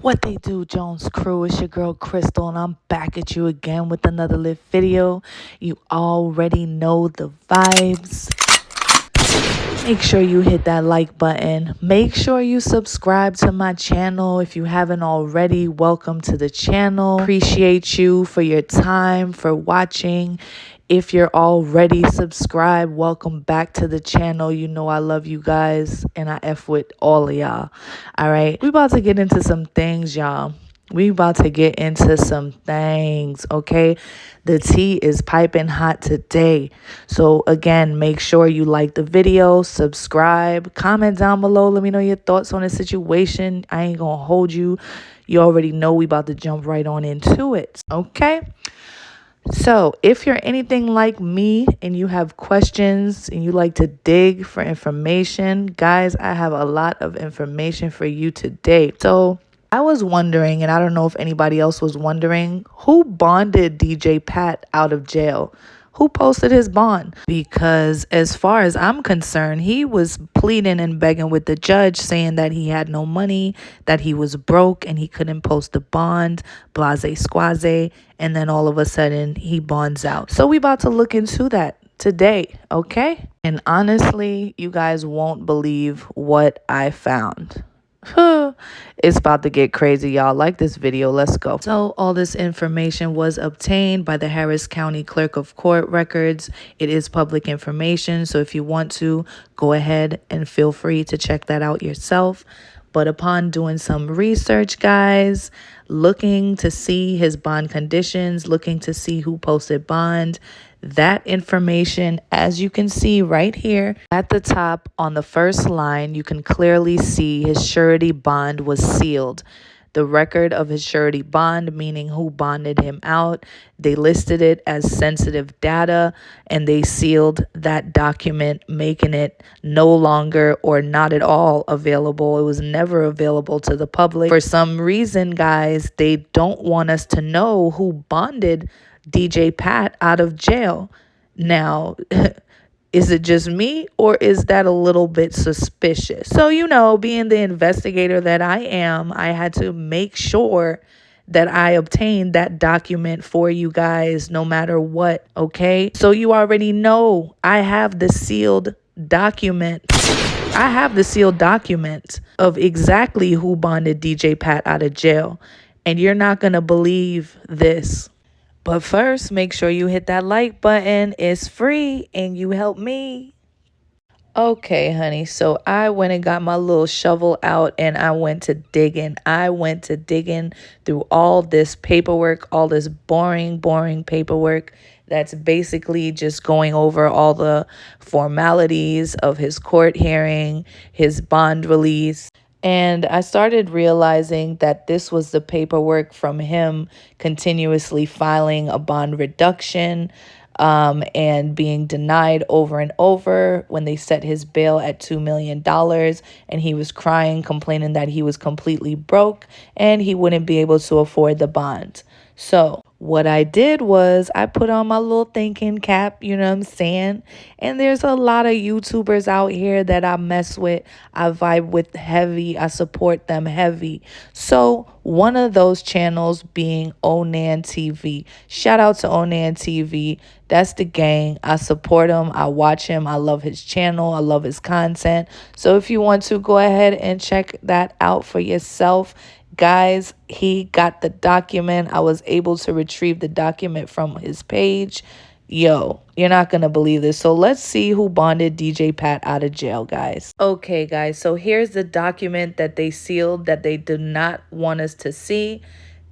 What they do, Jones crew? It's your girl Crystal, and I'm back at you again with another lit video. You already know the vibes. Make sure you hit that like button. Make sure you subscribe to my channel if you haven't already. Welcome to the channel. Appreciate you for your time, for watching. If you're already subscribed, welcome back to the channel. You know I love you guys and I F with all of y'all. All right. We about to get into some things, y'all. We about to get into some things, okay? The tea is piping hot today. So again, make sure you like the video, subscribe, comment down below. Let me know your thoughts on the situation. I ain't gonna hold you. You already know we about to jump right on into it, okay? So if you're anything like me and you have questions and you like to dig for information, guys, I have a lot of information for you today. So I was wondering, and I don't know if anybody else was wondering, who bonded DJ Pat out of jail? Who posted his bond? Because as far as I'm concerned, he was pleading and begging with the judge, saying that he had no money, that he was broke and he couldn't post the bond, blase squaze, and then all of a sudden he bonds out. So we about to look into that today, okay? And honestly, you guys won't believe what I found. It's about to get crazy, y'all. Like this video. Let's go. So all this information was obtained by the Harris County Clerk of Court records. It is public information, so if you want to, go ahead and feel free to check that out yourself. But upon doing some research, guys, looking to see his bond conditions, looking to see who posted bond, that information, as you can see right here at the top on the first line, you can clearly see his surety bond was sealed. The record of his surety bond, meaning who bonded him out, they listed it as sensitive data and they sealed that document, making it no longer or not at all available. It was never available to the public. For some reason, guys, they don't want us to know who bonded DJ Pat out of jail. Now, is it just me or is that a little bit suspicious? So, you know, being the investigator that I am, I had to make sure that I obtained that document for you guys no matter what, okay? So you already know I have the sealed document. I have the sealed document of exactly who bonded DJ Pat out of jail. And you're not going to believe this. But first, make sure you hit that like button. It's free and you help me. Okay, honey. So I went and got my little shovel out and I went to digging. I went to digging through all this paperwork, all this boring paperwork that's basically just going over all the formalities of his court hearing, his bond release. And I started realizing that this was the paperwork from him continuously filing a bond reduction and being denied over and over when they set his bail at $2 million. And he was crying, complaining that he was completely broke and he wouldn't be able to afford the bond. So what I did was I put on my little thinking cap, you know what I'm saying? And there's a lot of YouTubers out here that I mess with. I vibe with heavy. I support them heavy. So one of those channels being Onan TV. Shout out to Onan TV. That's the gang. I support him. I watch him. I love his channel. I love his content. So if you want to, go ahead and check that out for yourself. Guys, he got the document. I was able to retrieve the document from his page. Yo, you're not going to believe this. So let's see who bonded DJ Pat out of jail, guys. Okay, guys. So here's the document that they sealed that they did not want us to see.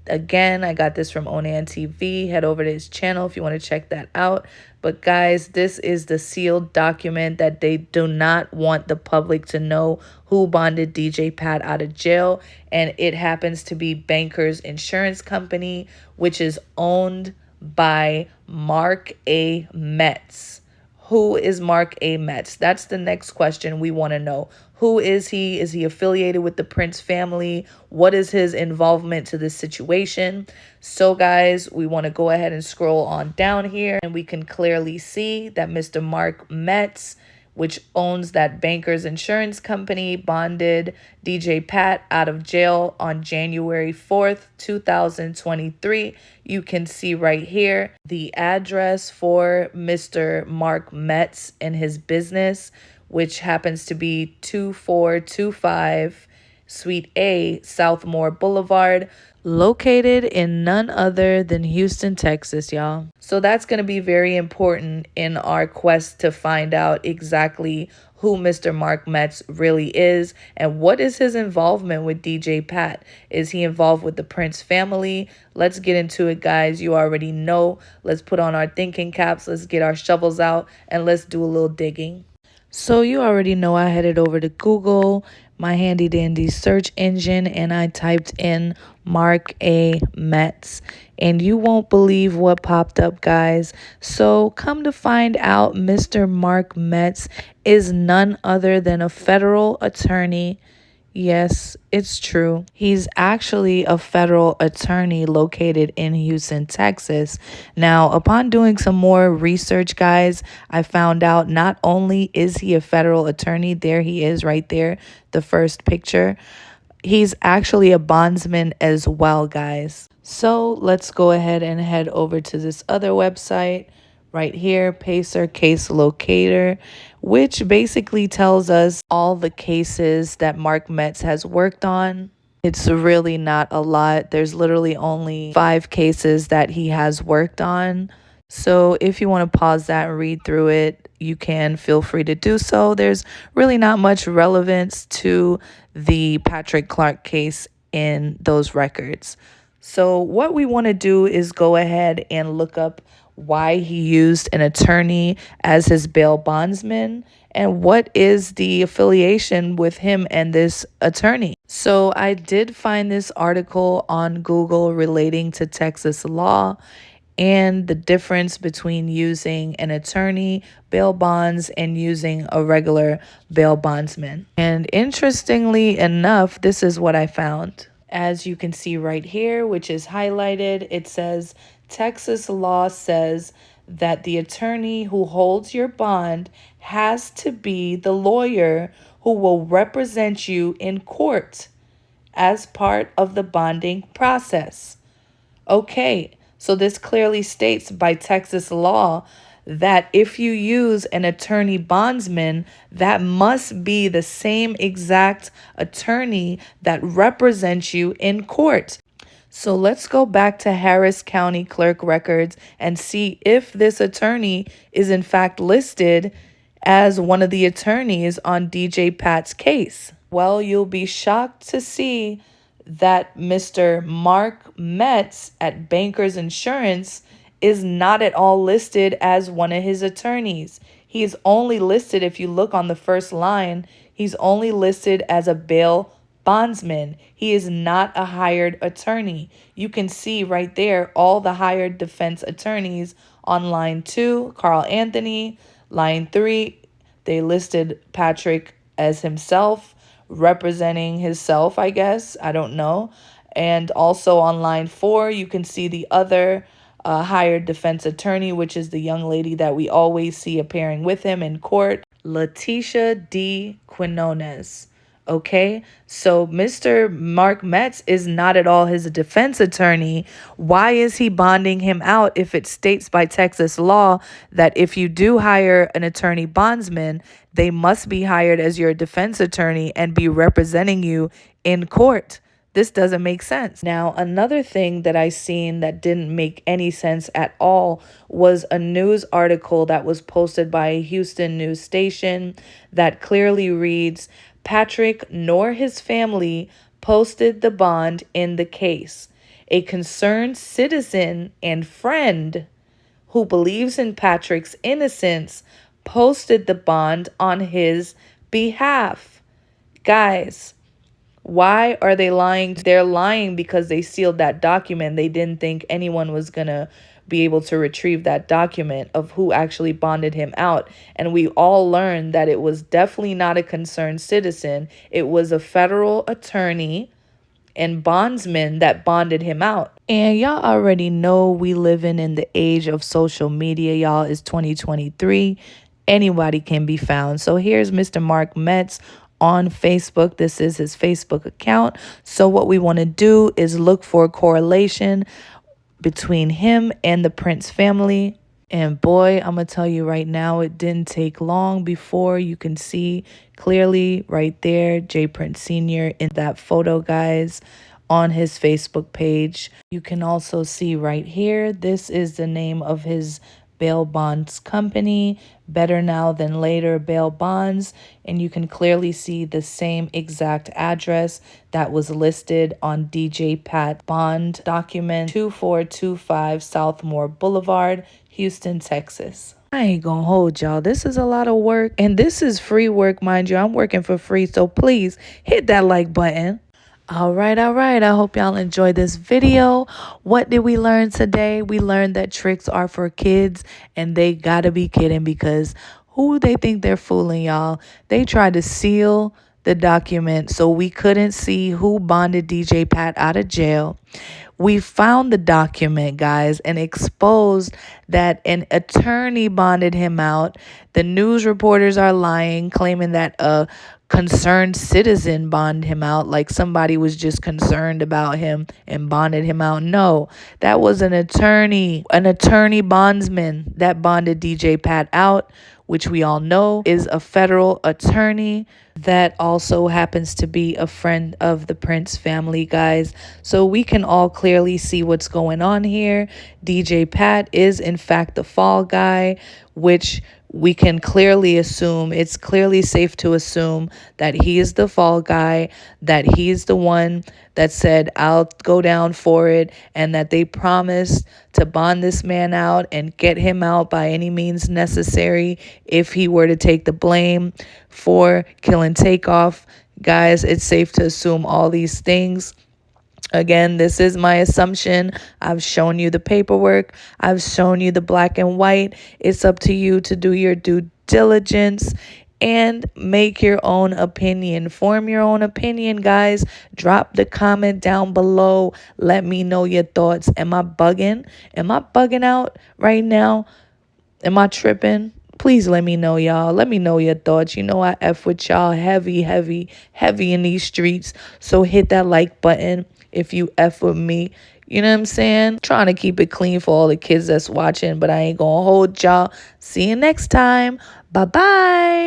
Again, I got this from Onan TV. Head over to his channel if you want to check that out. But guys, this is the sealed document that they do not want the public to know who bonded DJ Pat out of jail. And it happens to be Bankers Insurance Company, which is owned by Mark A. Metz. Who is Mark A. Metz? That's the next question we want to know. Who is he? Is he affiliated with the Prince family? What is his involvement to this situation? So guys, we want to go ahead and scroll on down here and we can clearly see that Mr. Mark Metz which owns that Bankers Insurance Company, bonded DJ Pat out of jail on January 4th, 2023. You can see right here the address for Mr. Mark Metz and his business, which happens to be 2425 Suite A, Southmore Boulevard, located in none other than Houston, Texas, y'all. So that's going to be very important in our quest to find out exactly who Mr. Mark Metz really is and what is his involvement with DJ Pat. Is he involved with the Prince family? Let's get into it, guys. You already know. Let's put on our thinking caps. Let's get our shovels out and let's do a little digging. So you already know I headed over to Google, my handy dandy search engine, and I typed in Mark A. Metz. And you won't believe what popped up, guys. So come to find out, Mr. Mark Metz is none other than a federal attorney. Yes, it's true. He's actually a federal attorney located in Houston, Texas. Now, upon doing some more research, guys, I found out not only is he a federal attorney, there he is right there, the first picture. He's actually a bondsman as well, guys. So let's go ahead and head over to this other website right here, Pacer Case Locator, which basically tells us all the cases that Mark Metz has worked on. It's really not a lot. There's literally only 5 cases that he has worked on. So if you want to pause that and read through it, you can feel free to do so. There's really not much relevance to the Patrick Clark case in those records. So what we want to do is go ahead and look up why he used an attorney as his bail bondsman and what is the affiliation with him and this attorney. So I did find this article on Google relating to Texas law and the difference between using an attorney, bail bonds, and using a regular bail bondsman. And interestingly enough, this is what I found. As you can see right here, which is highlighted, it says Texas law says that the attorney who holds your bond has to be the lawyer who will represent you in court as part of the bonding process. Okay, so this clearly states by Texas law that if you use an attorney bondsman, that must be the same exact attorney that represents you in court. So let's go back to Harris County Clerk records and see if this attorney is in fact listed as one of the attorneys on DJ Pat's case. Well, you'll be shocked to see that Mr. Mark Metz at Bankers Insurance is not at all listed as one of his attorneys. He is only listed, if you look on the first line, he's only listed as a bail bondsman. He is not a hired attorney. You can see right there all the hired defense attorneys on line 2, Carl Anthony. Line 3, they listed Patrick as himself, representing himself, I guess. I don't know. And also on line 4, you can see the other hired defense attorney, which is the young lady that we always see appearing with him in court, Letitia D. Quinones. Okay, so Mr. Mark Metz is not at all his defense attorney. Why is he bonding him out if it states by Texas law that if you do hire an attorney bondsman, they must be hired as your defense attorney and be representing you in court? This doesn't make sense. Now, another thing that I seen that didn't make any sense at all was a news article that was posted by a Houston news station that clearly reads, Patrick nor his family posted the bond in the case. A concerned citizen and friend who believes in Patrick's innocence posted the bond on his behalf. Guys, why are they lying? They're lying because they sealed that document. They didn't think anyone was going to be able to retrieve that document of who actually bonded him out. And we all learned that it was definitely not a concerned citizen. It was a federal attorney and bondsman that bonded him out. And y'all already know we living in the age of social media, y'all. It's 2023. anybody can be found. So here's Mr. Mark Metz on Facebook. This is his Facebook account. So what we want to do is look for a correlation between him and the Prince family. And boy, I'm going to tell you right now, it didn't take long before you can see clearly right there, J. Prince Sr. in that photo, guys, on his Facebook page. You can also see right here, this is the name of his bail bonds company, Better Now Than Later Bail Bonds, and you can clearly see the same exact address that was listed on DJ Pat bond document 2425 Southmore Boulevard, Houston, Texas. I ain't gonna hold y'all. This is a lot of work, and this is free work, mind you. I'm working for free, so please hit that like button. All right. I hope y'all enjoyed this video. What did we learn today? We learned that tricks are for kids, and they gotta be kidding, because who they think they're fooling, y'all? They tried to seal the document so we couldn't see who bonded DJ Pat out of jail. We found the document, guys, and exposed that an attorney bonded him out. The news reporters are lying, claiming that a concerned citizen bonded him out, like somebody was just concerned about him and bonded him out. No, that was an attorney bondsman that bonded DJ Pat out, which we all know is a federal attorney that also happens to be a friend of the Prince family, guys. So we can all clearly see what's going on here. DJ Pat is in fact the fall guy, which we can clearly assume, it's clearly safe to assume that he is the fall guy, that he's the one that said, I'll go down for it, and that they promised to bond this man out and get him out by any means necessary if he were to take the blame for killing Takeoff. Guys, it's safe to assume all these things. Again, this is my assumption. I've shown you the paperwork. I've shown you the black and white. It's up to you to do your due diligence and make your own opinion. Form your own opinion, guys. Drop the comment down below. Let me know your thoughts. Am I bugging? Am I bugging out right now? Am I tripping? Please let me know, y'all. Let me know your thoughts. You know I F with y'all heavy in these streets. So hit that like button if you F with me. You know what I'm saying? Trying to keep it clean for all the kids that's watching, but I ain't gonna hold y'all. See you next time. Bye-bye.